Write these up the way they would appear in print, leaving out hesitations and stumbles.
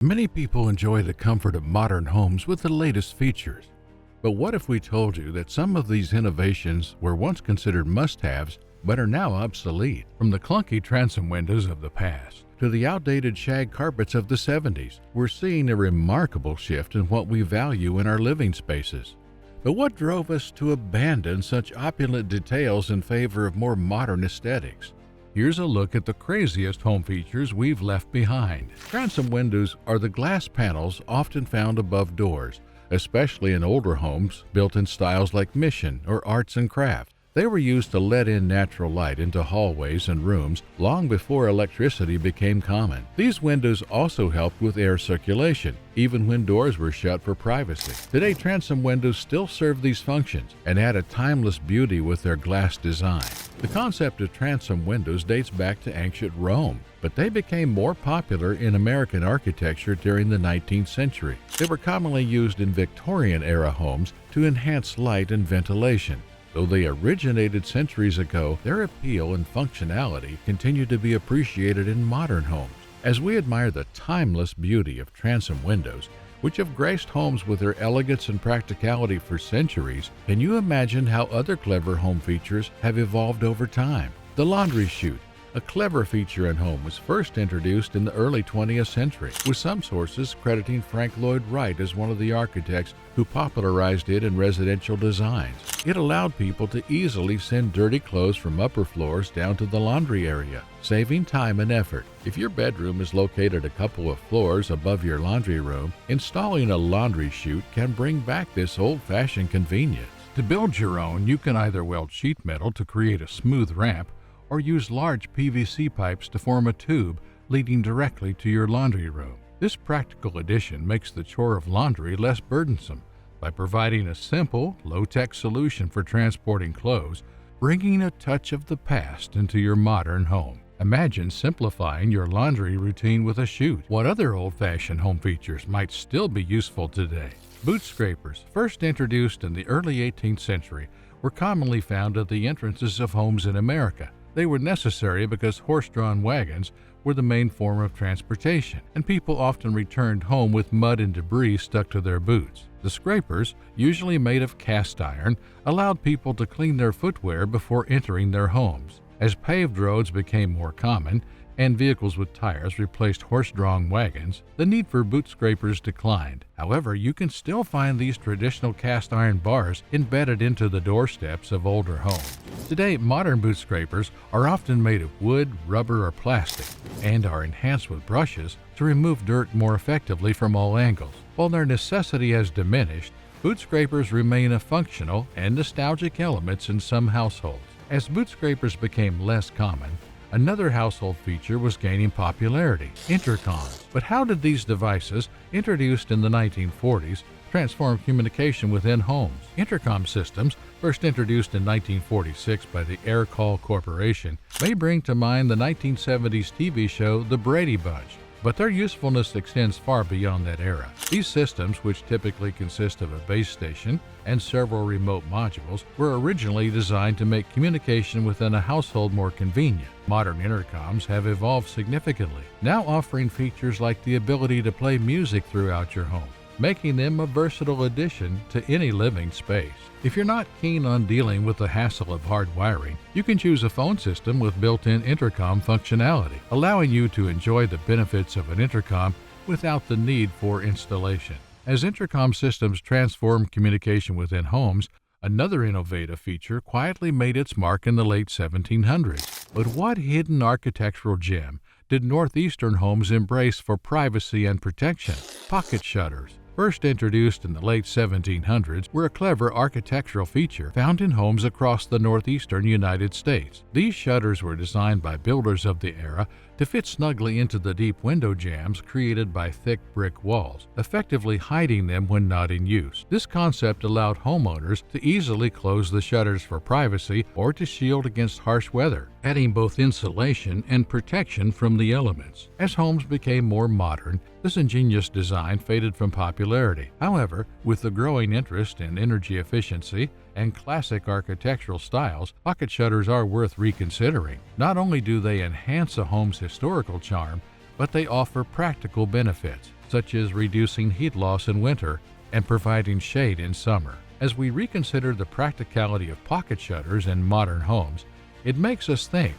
Many people enjoy the comfort of modern homes with the latest features. But what if we told you that some of these innovations were once considered must-haves but are now obsolete? From the clunky transom windows of the past to the outdated shag carpets of the 70s, we're seeing a remarkable shift in what we value in our living spaces. But what drove us to abandon such opulent details in favor of more modern aesthetics? Here's a look at the craziest home features we've left behind. Transom windows are the glass panels often found above doors, especially in older homes built in styles like Mission or Arts and Crafts. They were used to let in natural light into hallways and rooms long before electricity became common. These windows also helped with air circulation, even when doors were shut for privacy. Today, transom windows still serve these functions and add a timeless beauty with their glass design. The concept of transom windows dates back to ancient Rome, but they became more popular in American architecture during the 19th century. They were commonly used in Victorian-era homes to enhance light and ventilation. Though they originated centuries ago, their appeal and functionality continue to be appreciated in modern homes. As we admire the timeless beauty of transom windows, which have graced homes with their elegance and practicality for centuries, can you imagine how other clever home features have evolved over time? The laundry chute, a clever feature in home, was first introduced in the early 20th century, with some sources crediting Frank Lloyd Wright as one of the architects who popularized it in residential designs. It allowed people to easily send dirty clothes from upper floors down to the laundry area, saving time and effort. If your bedroom is located a couple of floors above your laundry room, installing a laundry chute can bring back this old-fashioned convenience. To build your own, you can either weld sheet metal to create a smooth ramp or use large PVC pipes to form a tube leading directly to your laundry room. This practical addition makes the chore of laundry less burdensome by providing a simple, low-tech solution for transporting clothes, bringing a touch of the past into your modern home. Imagine simplifying your laundry routine with a chute. What other old-fashioned home features might still be useful today? Boot scrapers, first introduced in the early 18th century, were commonly found at the entrances of homes in America. They were necessary because horse-drawn wagons were the main form of transportation, and people often returned home with mud and debris stuck to their boots. The scrapers, usually made of cast iron, allowed people to clean their footwear before entering their homes. As paved roads became more common and vehicles with tires replaced horse-drawn wagons, the need for boot scrapers declined. However, you can still find these traditional cast iron bars embedded into the doorsteps of older homes. Today, modern boot scrapers are often made of wood, rubber, or plastic and are enhanced with brushes to remove dirt more effectively from all angles. While their necessity has diminished, boot scrapers remain a functional and nostalgic elements in some households. As boot scrapers became less common, another household feature was gaining popularity: intercoms. But how did these devices, introduced in the 1940s, transform communication within homes? Intercom systems, first introduced in 1946 by the Air Call Corporation, may bring to mind the 1970s TV show The Brady Bunch, but their usefulness extends far beyond that era. These systems, which typically consist of a base station and several remote modules, were originally designed to make communication within a household more convenient. Modern intercoms have evolved significantly, now offering features like the ability to play music throughout your home, making them a versatile addition to any living space. If you're not keen on dealing with the hassle of hard wiring, you can choose a phone system with built-in intercom functionality, allowing you to enjoy the benefits of an intercom without the need for installation. As intercom systems transform communication within homes, another innovative feature quietly made its mark in the late 1700s. But what hidden architectural gem did northeastern homes embrace for privacy and protection? Pocket shutters, first introduced in the late 1700s, were a clever architectural feature found in homes across the northeastern United States. These shutters were designed by builders of the era to fit snugly into the deep window jambs created by thick brick walls, effectively hiding them when not in use. This concept allowed homeowners to easily close the shutters for privacy or to shield against harsh weather, adding both insulation and protection from the elements. As homes became more modern, this ingenious design faded from popularity. However, with the growing interest in energy efficiency and classic architectural styles, pocket shutters are worth reconsidering. Not only do they enhance a home's historical charm, but they offer practical benefits, such as reducing heat loss in winter and providing shade in summer. As we reconsider the practicality of pocket shutters in modern homes, it makes us think,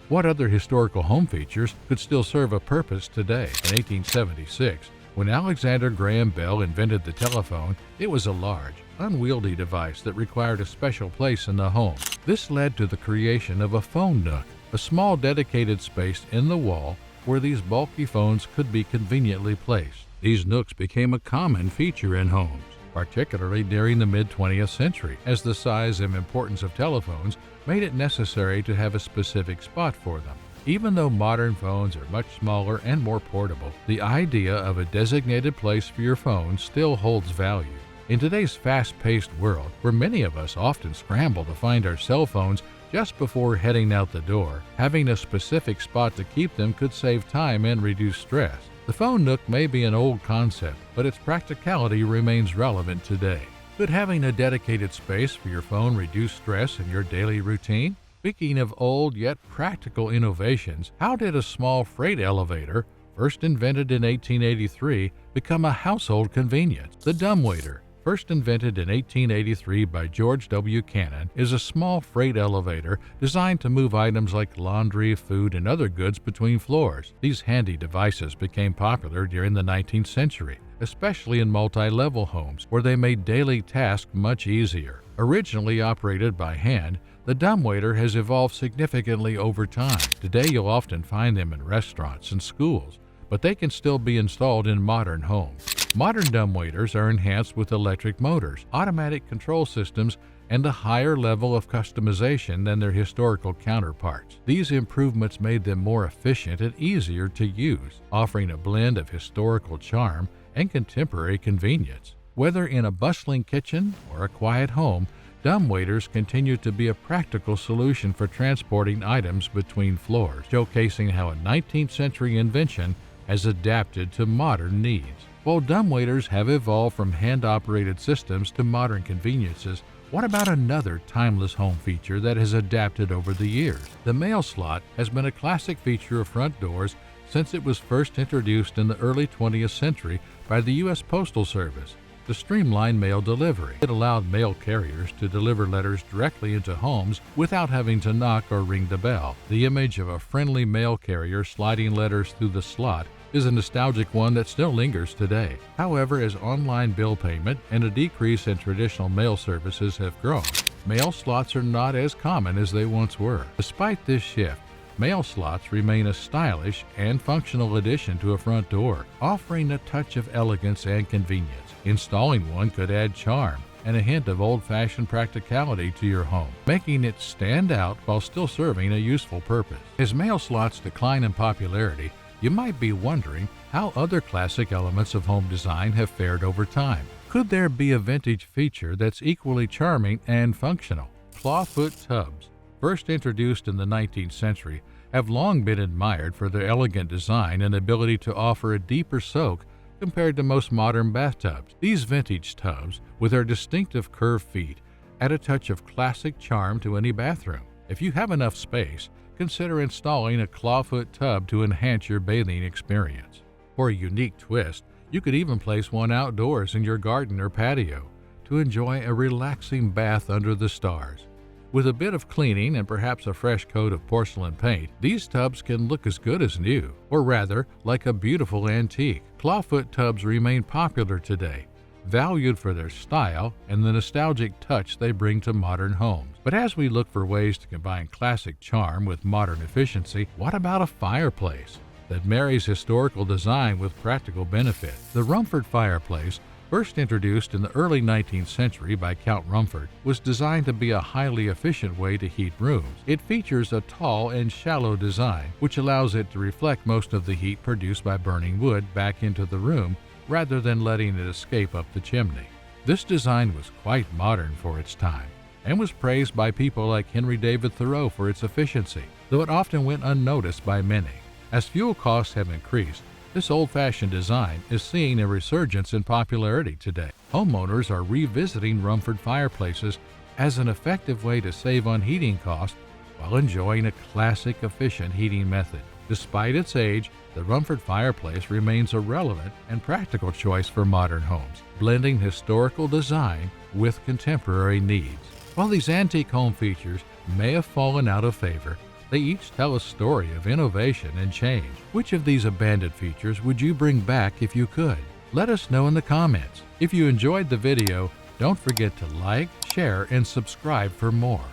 what other historical home features could still serve a purpose today? In 1876, when Alexander Graham Bell invented the telephone, it was a large, unwieldy device that required a special place in the home. This led to the creation of a phone nook, a small dedicated space in the wall where these bulky phones could be conveniently placed. These nooks became a common feature in homes, particularly during the mid-20th century, as the size and importance of telephones made it necessary to have a specific spot for them. Even though modern phones are much smaller and more portable, the idea of a designated place for your phone still holds value. In today's fast-paced world, where many of us often scramble to find our cell phones just before heading out the door, having a specific spot to keep them could save time and reduce stress. The phone nook may be an old concept, but its practicality remains relevant today. Could having a dedicated space for your phone reduce stress in your daily routine? Speaking of old yet practical innovations, how did a small freight elevator, first invented in 1883, become a household convenience? The dumbwaiter, first invented in 1883 by George W. Cannon, is a small freight elevator designed to move items like laundry, food, and other goods between floors. These handy devices became popular during the 19th century, especially in multi-level homes, where they made daily tasks much easier. Originally operated by hand, the dumbwaiter has evolved significantly over time. Today you'll often find them in restaurants and schools, but they can still be installed in modern homes. Modern dumbwaiters are enhanced with electric motors, automatic control systems, and a higher level of customization than their historical counterparts. These improvements made them more efficient and easier to use, offering a blend of historical charm and contemporary convenience. Whether in a bustling kitchen or a quiet home, dumbwaiters continue to be a practical solution for transporting items between floors, showcasing how a 19th century invention has adapted to modern needs. While dumbwaiters have evolved from hand-operated systems to modern conveniences, what about another timeless home feature that has adapted over the years? The mail slot has been a classic feature of front doors since it was first introduced in the early 20th century by the U.S. Postal Service to streamline mail delivery. It allowed mail carriers to deliver letters directly into homes without having to knock or ring the bell. The image of a friendly mail carrier sliding letters through the slot is a nostalgic one that still lingers today. However, as online bill payment and a decrease in traditional mail services have grown, mail slots are not as common as they once were. Despite this shift, mail slots remain a stylish and functional addition to a front door, offering a touch of elegance and convenience. Installing one could add charm and a hint of old-fashioned practicality to your home, making it stand out while still serving a useful purpose. As mail slots decline in popularity, you might be wondering how other classic elements of home design have fared over time. Could there be a vintage feature that's equally charming and functional? Clawfoot tubs, first introduced in the 19th century, have long been admired for their elegant design and ability to offer a deeper soak compared to most modern bathtubs. These vintage tubs, with their distinctive curved feet, add a touch of classic charm to any bathroom. If you have enough space, consider installing a clawfoot tub to enhance your bathing experience. For a unique twist, you could even place one outdoors in your garden or patio to enjoy a relaxing bath under the stars. With a bit of cleaning and perhaps a fresh coat of porcelain paint, these tubs can look as good as new, or rather, like a beautiful antique. Clawfoot tubs remain popular today, valued for their style and the nostalgic touch they bring to modern homes. But as we look for ways to combine classic charm with modern efficiency, what about a fireplace that marries historical design with practical benefit? The Rumford fireplace, first introduced in the early 19th century by Count Rumford, was designed to be a highly efficient way to heat rooms. It features a tall and shallow design, which allows it to reflect most of the heat produced by burning wood back into the room rather than letting it escape up the chimney. This design was quite modern for its time and was praised by people like Henry David Thoreau for its efficiency, though it often went unnoticed by many. As fuel costs have increased, this old-fashioned design is seeing a resurgence in popularity today. Homeowners are revisiting Rumford fireplaces as an effective way to save on heating costs while enjoying a classic, efficient heating method. Despite its age, the Rumford fireplace remains a relevant and practical choice for modern homes, blending historical design with contemporary needs. While these antique home features may have fallen out of favor, they each tell a story of innovation and change. Which of these abandoned features would you bring back if you could? Let us know in the comments. If you enjoyed the video, don't forget to like, share, and subscribe for more.